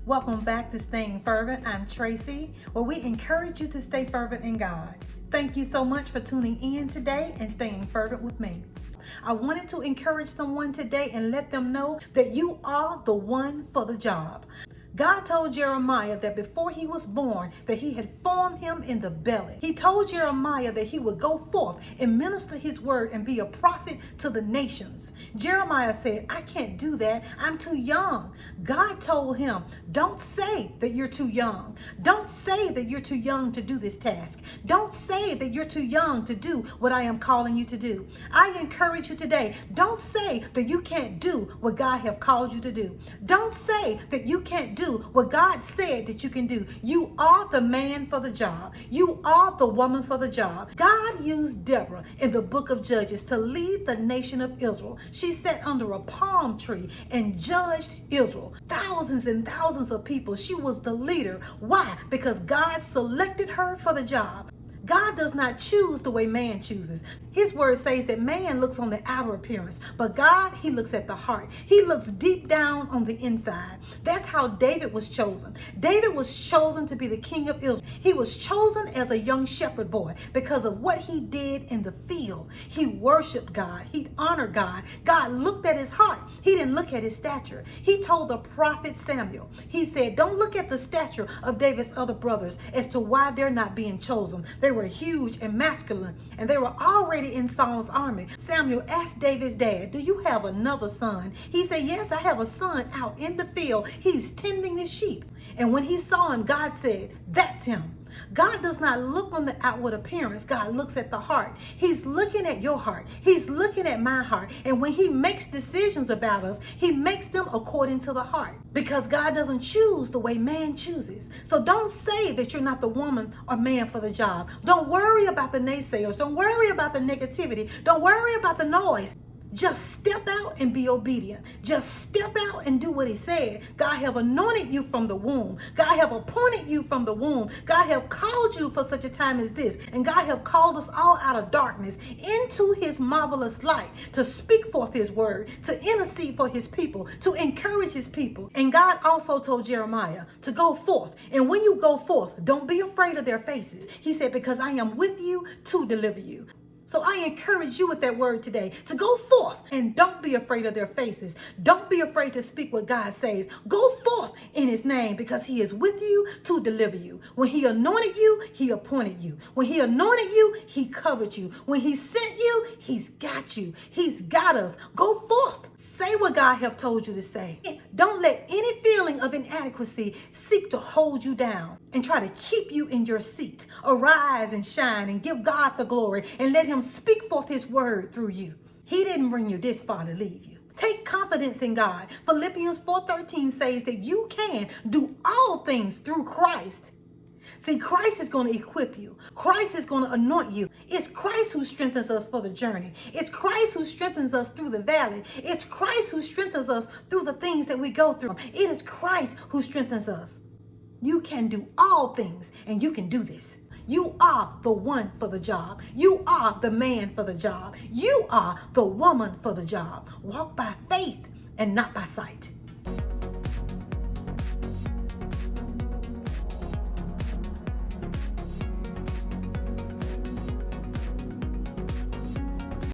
Welcome back to Staying Fervent. I'm Tracy, where we encourage you to stay fervent in God. Thank you so much for tuning in today and staying fervent with me. I wanted to encourage someone today and let them know that you are the one for the job. God told Jeremiah that before he was born, that he had formed him in the belly. He told Jeremiah that he would go forth and minister his word and be a prophet to the nations. Jeremiah said, I can't do that. I'm too young. God told him, don't say that you're too young. Don't say that you're too young to do this task. Don't say that you're too young to do what I am calling you to do. I encourage you today, don't say that you can't do what God have called you to do. Don't say that you can't do what God said that you can do. You are the man for the job. You are the woman for the job. God used Deborah in the book of Judges to lead the nation of Israel. She sat under a palm tree and judged Israel. Thousands and thousands of people. She was the leader. Why? Because God selected her for the job. God does not choose the way man chooses. His word says that man looks on the outer appearance, but God, he looks at the heart. He looks deep down on the inside. That's how David was chosen. David was chosen to be the king of Israel. He was chosen as a young shepherd boy because of what he did in the field. He worshiped God. He honored God. God looked at his heart. He didn't look at his stature. He told the prophet Samuel, he said, don't look at the stature of David's other brothers as to why they're not being chosen. They were huge and masculine, and they were already in Saul's army. Samuel asked David's dad, do you have another son? He said, yes, I have a son out in the field. He's tending his sheep. And when he saw him, God said, that's him. God does not look on the outward appearance. God looks at the heart. He's looking at your heart. He's looking at my heart. And when he makes decisions about us, he makes them according to the heart, because God doesn't choose the way man chooses. So don't say that you're not the woman or man for the job. Don't worry about the naysayers. Don't worry about the negativity. Don't worry about the noise. Just step out and be obedient. Just step out and do what he said. God have anointed you from the womb. God have appointed you from the womb. God have called you for such a time as this. And God have called us all out of darkness into his marvelous light to speak forth his word, to intercede for his people, to encourage his people. And God also told Jeremiah to go forth. And when you go forth, don't be afraid of their faces. He said, because I am with you to deliver you. So I encourage you with that word today to go forth and don't be afraid of their faces. Don't be afraid to speak what God says. Go forth in his name, because he is with you to deliver you. When he anointed you, he appointed you. When he anointed you, he covered you. When he sent you, he's got you. He's got us. Go forth. Say what God have told you to say. Don't let any feeling of inadequacy seek to hold you down and try to keep you in your seat. Arise and shine and give God the glory and let him speak forth his word through you. He didn't bring you this far to leave you. Take confidence in God. Philippians 4:13 says that you can do all things through Christ. See, Christ is going to equip you. Christ is going to anoint you. It's Christ who strengthens us for the journey. It's Christ who strengthens us through the valley. It's Christ who strengthens us through the things that we go through. It is Christ who strengthens us. You can do all things, and you can do this. You are the one for the job. You are the man for the job. You are the woman for the job. Walk by faith and not by sight.